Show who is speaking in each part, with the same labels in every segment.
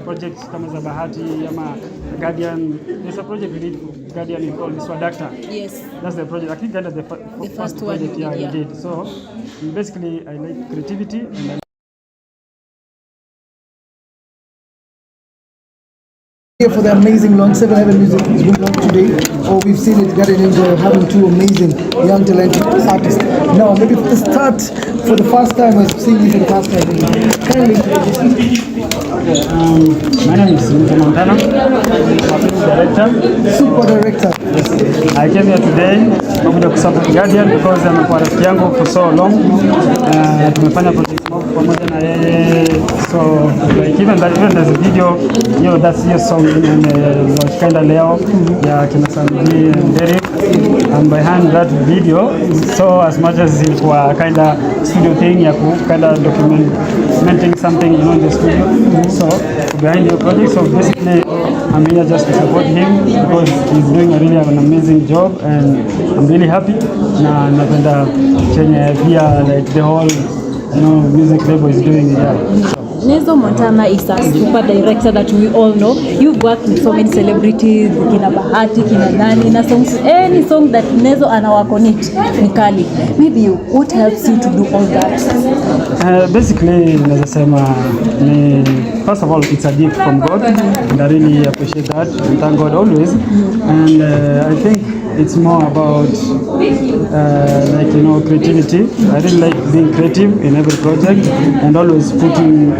Speaker 1: projects kama za Bahati ama Guardian. There's a project we did Guardian called Swadakta.
Speaker 2: Yes.
Speaker 1: That's the project. I think that is the first project we did. So basically I like creativity and
Speaker 3: for the amazing launch. 7 Heaven Music is being launched today. We've seen it getting into having 2 amazing young talented artists. Now, maybe to start for the first time, as seeing you for the first time, kindly.
Speaker 1: My name is Montana. I'm a director.
Speaker 3: Super director.
Speaker 1: Yes. I came here today to support Guardian because I'm a part of Kiango for so long. Tumefanya project pamoja na yeye. So like even there's a video, that's your song in launch kinda leo ya kina Sandy and Derek. And behind that video, so as much as it was kinda studio thing ya kinda documenting something in the studio. So behind your project, so basically I'm here just to support him because he's doing really an amazing job and I'm really happy. Na napenda Kenya pia, like the whole music label is doing it. So.
Speaker 2: Nezo Montana is a super director that we all know. You've worked with so many celebrities, kina Bahati, kina nani, na songs, any song that Nezo work on it, nikali. Maybe what helps you to do all that?
Speaker 1: Basically, first of all, it's a gift from God, and I really appreciate that, and thank God always. And I think it's more about creativity. I really like being creative in every project and always putting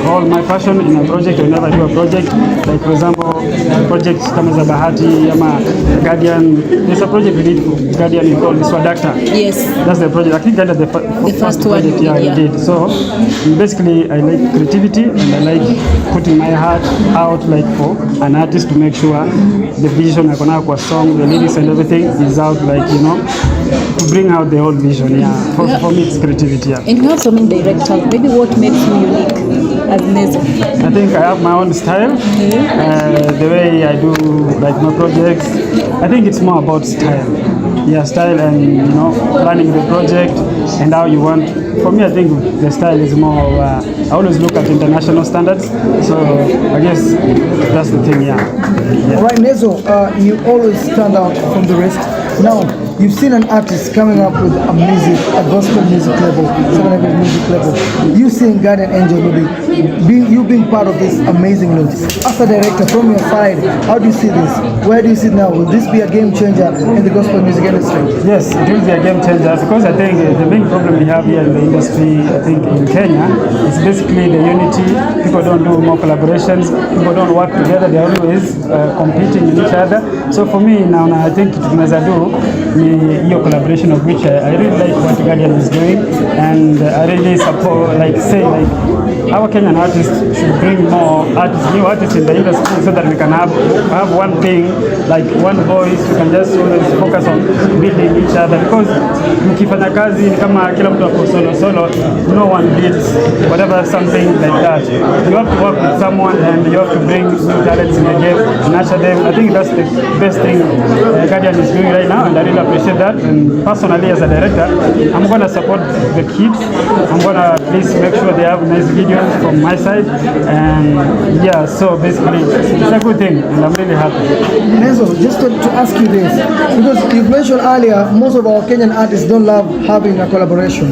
Speaker 1: all my passion in a project. Whenever I do a project, like for example, projects kama za Bahati ama Guardian. There's a project we did for Guardian called Swadakta.
Speaker 2: Yes.
Speaker 1: That's the project. I think that's the first project we did. So basically, I like creativity and I like putting my heart out for an artist to make sure the vision I gonna kwa song, the lyrics and everything is out to bring out the whole vision. For me it's creativity.
Speaker 2: And you have so many directors. Maybe what makes you unique as Nezo?
Speaker 1: I think I have my own style. The way I do my projects, I think it's more about style. Style and planning the project and how you want. For me, I think the style is more. I always look at international standards, so I guess that's the thing.
Speaker 3: Right, Nezo, you always stand out from the rest. Now, you've seen an artist coming up with a gospel music level, 7 Heaven music level. You seeing Guardian Angel, you being part of this amazing launch. As a director, from your side, how do you see this? Where do you see it now? Will this be a game changer in the gospel music industry?
Speaker 1: Yes, it will be a game changer because I think the main problem we have here in the industry, I think in Kenya, is basically the unity. People don't do more collaborations. People don't work together. They're always competing in each other. So for me now, I think tunaweza do your collaboration, of which I really like what Guardian is doing, and I really support, our Kenyan artists should bring more new artists in the industry so that we can have one thing, like one voice. We can just always focus on building each other because mkifanya kazi kama kila mtu ako solo, no one leads whatever, something like that. You have to work with someone and you have to bring new talents in the game, nurture them. I think that's the best thing Guardian is doing right now, and I really appreciate that. And personally, as a director, I'm going to support the kids. I'm going to at least make sure they have nice videos from my side. And so basically, it's a good thing, and I'm really happy.
Speaker 3: Nezo, just to ask you this, because you've mentioned earlier, most of our Kenyan artists don't love having a collaboration.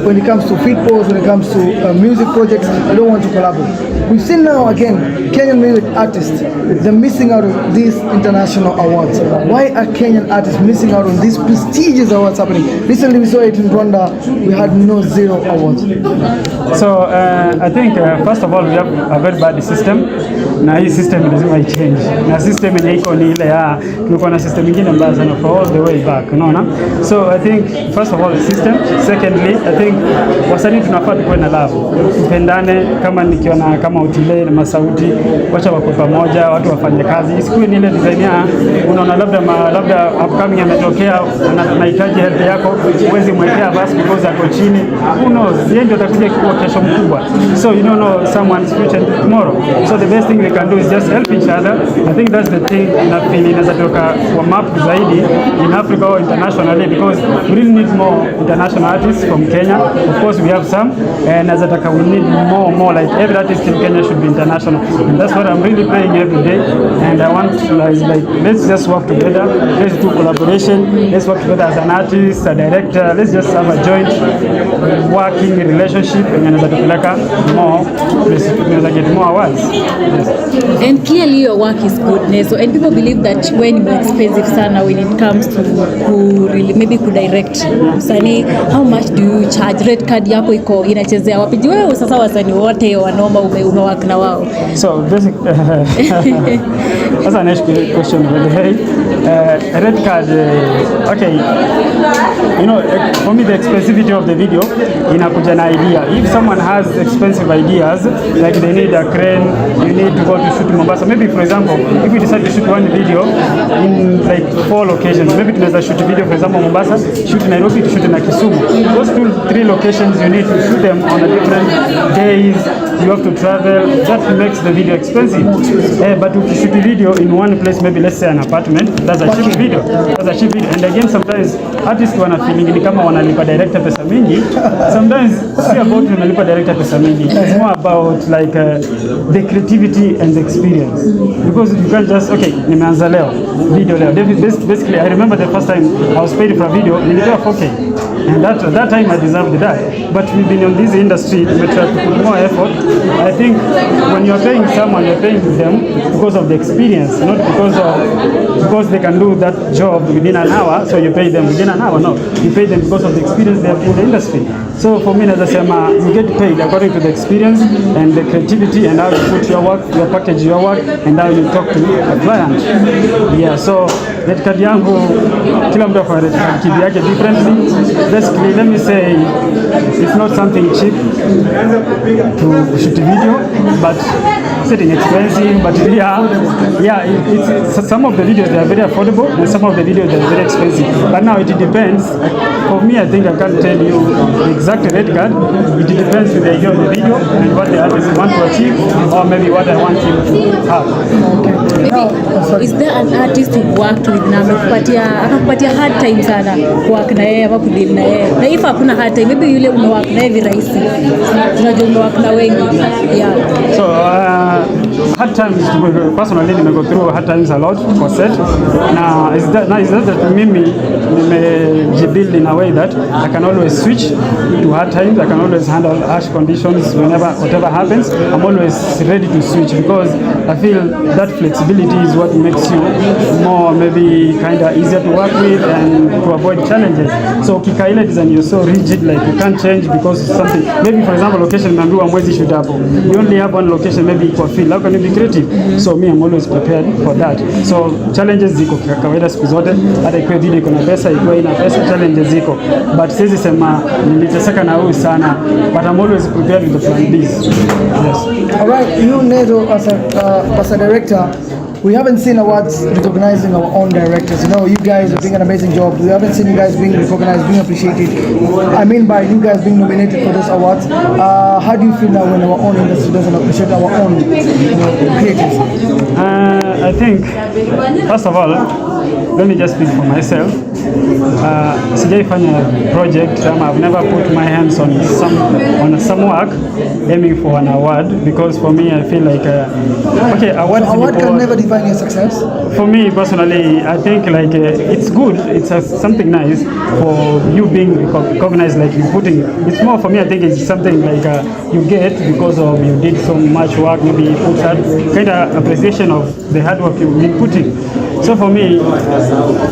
Speaker 3: When it comes to feed posts, when it comes to music projects, they don't want to collaborate. We've seen now again, Kenyan music artists, they're missing out on these international awards. Why are Kenyan artists missing out on these prestigious awards happening? Recently we saw it in Rwanda, we had no 0 awards.
Speaker 1: So I think first of all we have a very bad system. Na hii system lazima change. Na system yenye iko ni ile tulikuwa na system nyingine mbaya sana for all the way back, unaona? So I think first of all the system, secondly I think wasanii tunafaa tuwe na love. Tupendane, kama nikiona kama Utile na Masauti, wacha wako pamoja, watu wafanye kazi. Isikuwe ni ile design unaona labda upcoming ametokea anahitaji help yako, uwezi mwekea basi because ako chini. Who knows? Yeye ndio atakuja kuwa kesho mkubwa. So you don't know someone's future tomorrow. So the best thing we can do is just help each other. I think that's the thing na feel inaweza toka kwa map zaidi in Africa or internationally, because we really need more international artists from Kenya. Of course we have some, and as we need more like every artist in think Kenya should be international, and that's what I'm really praying every day. And I want to like let's just work together. Let's do collaboration. Let's work together as an artist, a director. Let's just have a joint working relationship, and then more, get more awards. Yes.
Speaker 2: And clearly your work is good, Nezo. And people believe that when you're expensive sana when it comes to who really maybe could direct msanii, how much do you charge? Red card yako iko inachezea wapi? Wewe sasa wasanii wote wanoma umewak na wao.
Speaker 1: So basic that's a nice question really. Red card okay, you know, for me the expensivity of the video inakuja na idea. If someone has expensive ideas, like they need a crane, you need to go to shoot Mombasa. Maybe for example, if we decide to shoot one video in like 4 locations, maybe tunaweza shoot video for example Mombasa, shoot Nairobi, to shoot in Kisumu. Those 3 locations you need to shoot them on a different days. You have to travel. That makes the video expensive. But if you shoot a video in one place, maybe let's say an apartment, that's a cheap video. That's a cheap video. And again, sometimes artists wana feeling ni kama wanalipa director pesa mingi. Sometimes see about wanalipa director pesa mingi. It's more about like the creativity and the experience. Because you can't just nimeanza leo video leo. Basically, I remember the first time I was paid for a video, nilipewa 4K. And that time I deserved that. But we've been in this industry, we try to put more effort. I think when you're paying someone, you're paying them because of the experience, not because they can do that job within an hour, so you pay them within an hour. No, you pay them because of the experience they have in the industry. So for me, you get paid according to the experience and the creativity and how you put your work, your package, your work, and how you talk to a client. Yeah, so red card yangu, kila mtu kwa red card kivi yake differently. Basically, let me say, it's not something cheap to shoot a video, but it's expensive. But it's some of the videos they are very affordable, and some of the videos they are very expensive. But now it depends. For me, I think I can't tell you the exact red card. It depends with the idea of the video and what the artist want to achieve, or maybe what I want him to have.
Speaker 2: Okay. Maybe, is there an artist you worked with na akakupatia hard time sana work na yeye ama kudeal na yeye? Na if hakuna hard time, maybe yule umework na yeye virahisi. Tunajua umework na wengi. Yeah.
Speaker 1: So hard times, personally I go through hard times a lot for set. Now is that mimi nimejibuild in a way that I can always switch to hard times. I can always handle harsh conditions whatever happens. I'm always ready to switch because I feel that flexibility is what makes you more maybe kind of easier to work with and to avoid challenges. So kikaila design, you're so rigid, like you can't change because of something. Maybe for example location membiwa mwezi shoot hapo, you only have one location, maybe kwa feel how can you be creative? So me, I'm always prepared for that. So challenges ziko kawaida siku zote, hata ikiwa video iko na pesa, ikiwa ina pesa, challenges ziko, but siwezi sema niliteseka na huyu sana, but I'm always prepared with the plan B's. Yes.
Speaker 3: Alright, you Nezo as a director, we haven't seen awards recognizing our own directors. You know, you guys are doing an amazing job. We haven't seen you guys being recognized, being appreciated. I mean by you guys being nominated for those awards. How do you feel now when our own industry doesn't appreciate our own creators?
Speaker 1: I think, first of all, let me just speak for myself. Sijaifanya project, I've never put my hands on some work aiming for an award, because for me I feel like award
Speaker 3: can never define your success.
Speaker 1: For me personally, I think like it's good, it's something nice for you being recognized, like you putting. It's more for me, I think it's something like you get because of you did so much work, maybe you put that kind of appreciation of the hard work you've been putting. So for me,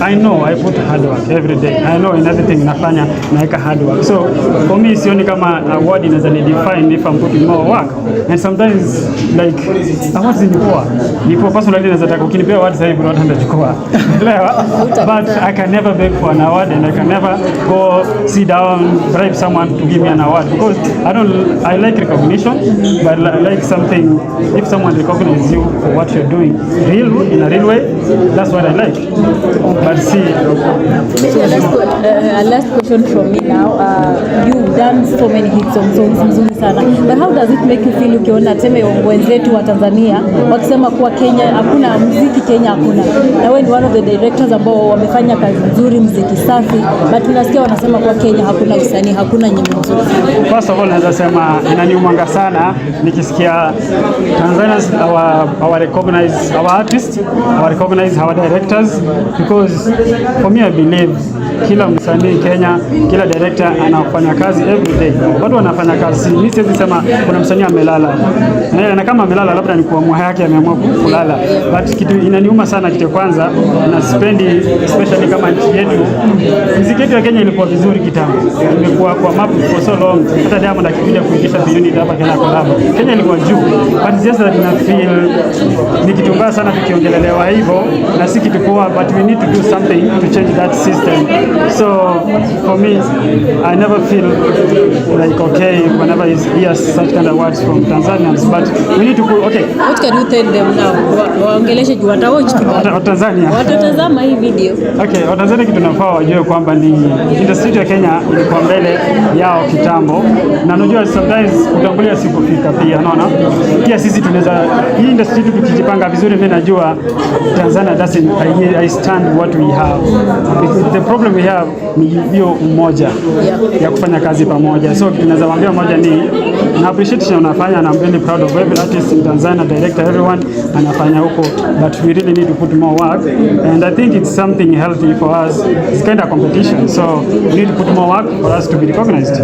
Speaker 1: I know I put hard work every day. I know in everything nafanya naeka hard work. So for me, sioni kama award inaweza ni define if I'm putting more work. And sometimes like awards ni poor. Personally naweza taka ukinipea award sasa hivi hata ndachukua. But I can never beg for an award, and I can never go sit down bribe someone to give me an award, because I like recognition, but I like something, if someone recognizes you for what you're doing in a real way, that's what I like. But see,
Speaker 2: a last question from me now. You've done so many hit songs nzuri sana, but how does it make you feel ukiona tuseme wenzetu wa Tanzania wakisema kuwa Kenya hakuna muziki, Kenya hakuna, na wewe ni one of the directors ambao wamefanya kazi nzuri, muziki safi, but tunasikia wanasema kuwa Kenya hakuna usanii, hakuna nyimbo nzuri?
Speaker 1: First of all, naweza sema inaniumanga sana nikisikia Tanzanians our recognize our artists, our recognize our directors, because for me I believe kila msanii Kenya, kila director anafanya kazi every day. Watu wanafanya kazi. Mimi siwezi sema kuna msanii amelala. Na kama amelala labda ni kuamua yake ameamua kulala. But kitu inaniuma sana kitu kwanza, na spendi especially kama nchi yetu. Muziki yetu ya Kenya ilikuwa vizuri kitambo. Imekuwa kwa map for so long. Hata Diamond akikuja kuingisha unit hapa Kenya collab. Kenya ilikuwa juu. But just that I feel ni kitu mbaya sana tukiongelelewa hivyo, na si kitu poa, but we need to do something to change that system. So for me, I never feel like okay whenever I hear such kind of words from Tanzanians, but we need to put, okay.
Speaker 2: What can you tell them now? Waongeleshe juu watawatch kidogo.
Speaker 1: Tanzania.
Speaker 2: Watatazama hii video.
Speaker 1: Okay, Watanzania kitu tunafaa wajue kwamba ni industry ya Kenya ilikuwa mbele yao kitambo, na unajua sometimes utangulia sikufika pia, unaona? Pia sisi tunaweza hii industry tukijipanga vizuri, mimi najua Tanzania doesn't I stand what we have. The problem we have ni hiyo umoja ya kufanya kazi pamoja. So tunaweza waambia moja ni na appreciate unafanya, and I'm really proud of every artist in Tanzania, director, everyone anafanya huko, but we really need to put more work, and I think it's something healthy for us. It's kind of competition, so we need to put more work for us to be recognized.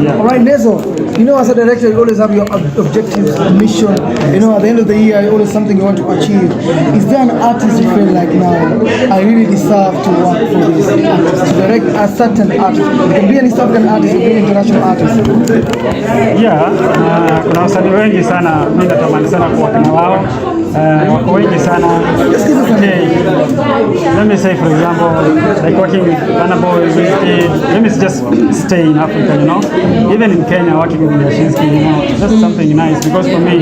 Speaker 1: Yeah.
Speaker 3: All right, Nezo, you know, as a director, you always have your objectives, mission. You know, at the end of the year, you always something you want to achieve. Is there an artist you feel like now, I really deserve to work for this artist, to direct a certain artist? It can be an East African artist, it can be an international artist.
Speaker 1: Yeah, kuna wasanii wengi sana mimi natamani sana kuwa kama wao. Wako wengi sana. Okay. Let me say, for example, like working with Bahati'S, let me just stay in Africa, you know. Even in Kenya, working with Bahati'S, you know, that's something nice, because for me,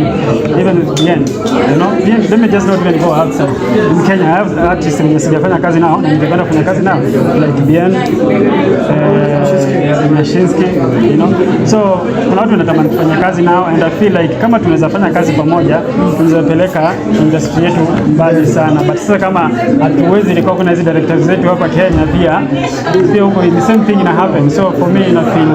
Speaker 1: even at the end, you know, let me just not even go outside. In Kenya, I have artists in sijafanya kazi nao, ningependa kufanya kazi nao, like Bien, Bahati'S, you know. So kuna watu wanatamani kufanya kazi nao, and I feel like kama tunaweza fanya kazi pamoja, tunaweza peleka industry yetu mbali sana. But sasa kama hatuwezi recognize directors zetu hapa Kenya, pia huko the same thing ina happen. So for me I feel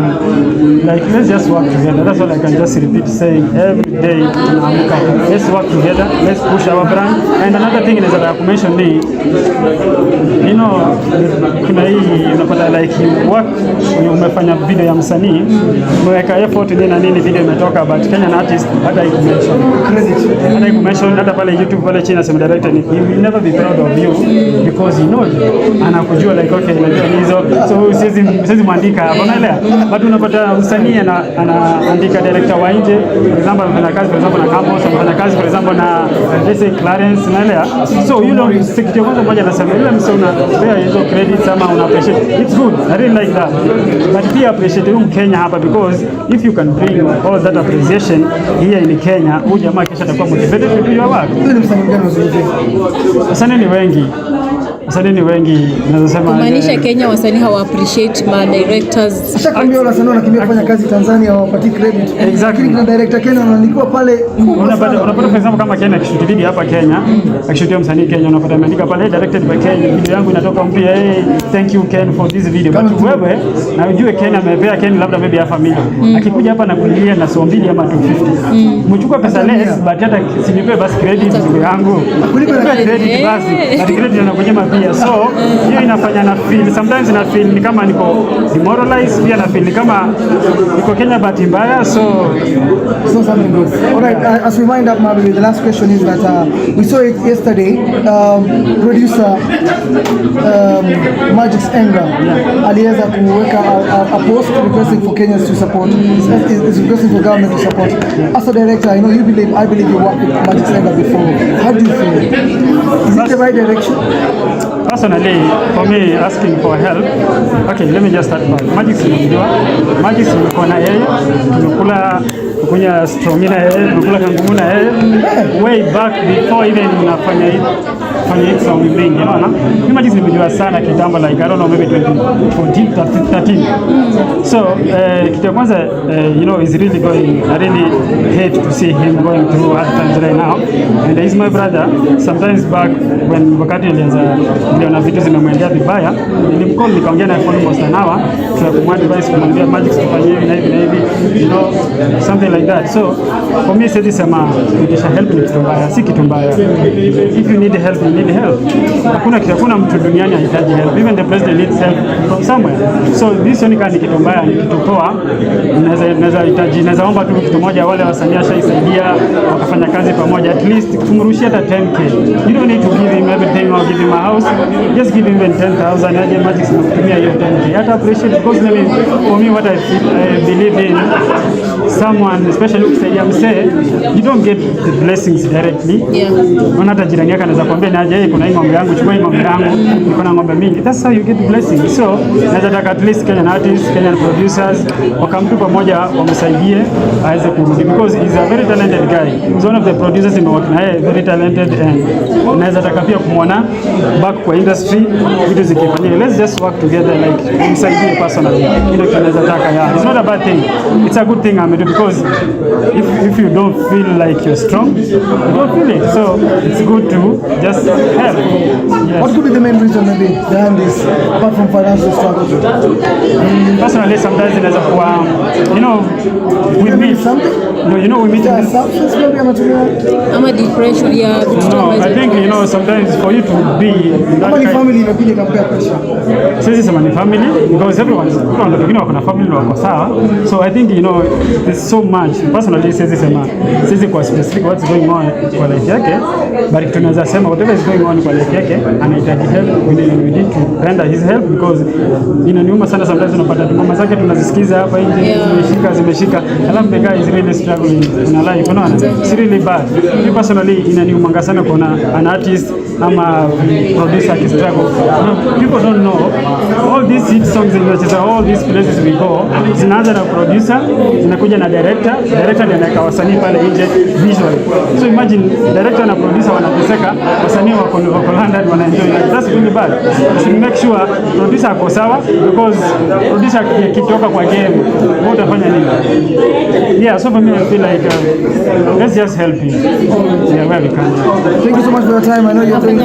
Speaker 1: like let's just work together. That's all I can just repeat saying every day tunaamka, let's work together, let's push our brand. And another thing is that I mention ni, you know, kuna hii unapata like you work, umefanya video ya msanii, umeweka effort na nini, video imetoka, but Kenyan artist hata ikumention credit, hata ikumention hata pale YouTube pale chini sema director ni he will never be proud of you because he knows anakujua like okay najua hizo, so siwezi muandika, unaelewa. But unapata msanii anaandika director wa nje, for example anafanya kazi for example na Campos, anafanya kazi for example na let's say Clarence, unaelewa. So you know sikio kwanza moja anasema yule msanii unapea hizo credits ama una appreciate, it's good, I really like that. But pia appreciate you Kenya hapa, because if you can bring all that appreciation here in Kenya, huyu jamaa kisha atakuwa motivated to do your work. Wasanii ni wengi. Wasanii wengi naweza sema
Speaker 2: kumaanisha Kenya wasanii hawa appreciate ma directors.
Speaker 3: Ashakwambia wala wasanii wanakimbia kufanya kazi Tanzania hawapati credit.
Speaker 1: Exactly.
Speaker 3: Kuna director Kenya wanaandikwa pale.
Speaker 1: Unapata for example kama Kenya akishoot video hapa Kenya, akishoot msanii Kenya unapata ameandika pale directed by Kenya, video yangu inatoka mpya, hey thank you Ken for this video. But wewe na ujue Kenya amepea Ken labda maybe ya familia. Akikuja hapa na kulia na 200 ama 250. Mchukua pesa less but hata sinipe basi credit yangu. Kulipa credit basi. But credit inakunyima pia. So hiyo inafanya na feel sometimes na feel ni kama niko demoralized, pia na feel ni kama niko Kenya bahati mbaya. So
Speaker 3: something good. All right, as we wind up maybe the last question is that we saw it yesterday, producer Bahati'S aliweza kuweka a post requesting for Kenyans to support, is requesting for government to support. As a director, I know I believe you worked with Bahati'S before. How do you feel? Is it the right direction?
Speaker 1: Personally, for me, asking for help, okay, let me just start back. Bahati'S nilikuwa na yeye, tumekula kukunya stromina yeye, tumekula kangumu na yeye, way back before even nafanya kufanya hit song mingi, unaona. Mimi Majix nimejua sana kitambo, like I don't know, maybe 2014, 13. So kitu ya kwanza, you know, is really going, I really hate to see him going through hard times right now, and he's my brother. Sometimes back when wakati niliona vitu zimemwendea vibaya, nilimcall nikaongea naye for almost an hour, tunakumwadvise kumwambia Majix tufanye hivi na hivi na hivi, you know, something like that. So for me siwezi sema kuitisha help ni kitu mbaya, si kitu mbaya. If you need help, you need help. Hakuna mtu duniani anahitaji help. Even the president needs help from somewhere. So this ni kama kitu mbaya, ni kitu poa. Naweza omba tu kitu moja, wale wasanii washaisaidia wakafanya kazi pamoja, at least tumrushie hata 10k. You don't need to give him everything or give him a house. Just give him even 10,000. Aje Majix nakutumia hiyo 10k. Hata appreciate, because for me what I believe in, someone especially ukisaidia msee, you don't get the blessings directly. Unaona hata jirani yako anaweza kuambia ni aje, kuna hii ng'ombe yangu, chukua hii ng'ombe yangu, niko na ng'ombe mingi. That's how you get blessings. So naweza taka at least Kenyan artists, Kenyan producers wakamtu pamoja wamsaidie aweze kurudi, because he's a very talented guy. He's one of the producers in work na yeye, very talented, and naweza taka pia kumwona back kwa industry, vitu zikifanyika. Let's just work together, like kumsaidie personally. Ndio tunaweza taka. Yeah, it's not a bad thing. It's a good thing I do, because if you don't feel like you're strong, you don't feel it. So it's good to just help. Yes.
Speaker 3: What could be the main reason maybe behind this, apart from financial struggles?
Speaker 1: Personally, sometimes it is you know, we meet. No, you know, we meet.
Speaker 3: Substance maybe
Speaker 2: I'm a depression. Yeah.
Speaker 1: No, I think, you know, sometimes for you to be in that kind,
Speaker 3: family imekuja compare pressure.
Speaker 1: Sisi sema ni family, because everyone's wengine wako na family wako sawa. So I think, you know, there's so much. Personally, sisi kwa specific what's going on kwa life yake, but tunaweza sema whatever is going on kwa life yake anahitaji help. We need to render his help, because inaniuma sana sometimes unapata ngoma zake tunazisikiza hapa nje, zimeshika, alafu the guy is really struggling in a life, unaona. It's really bad. Me personally inaniuma sana kuona an artist ama producer ki struggle. People don't know all these hit songs in all these places we go, zinaanza na producer, zinakuja na director ndiye anaweka wasanii pale nje visual. So imagine director na producer wanateseka, wasanii wako London wana enjoy. That's really bad. You should make sure producer ako sawa, because producer kitoka kwa game, wewe utafanya nini? Yeah, so for me I feel like let's just help him. Yeah, where we can.
Speaker 3: Thank you so much for your time. I know you're doing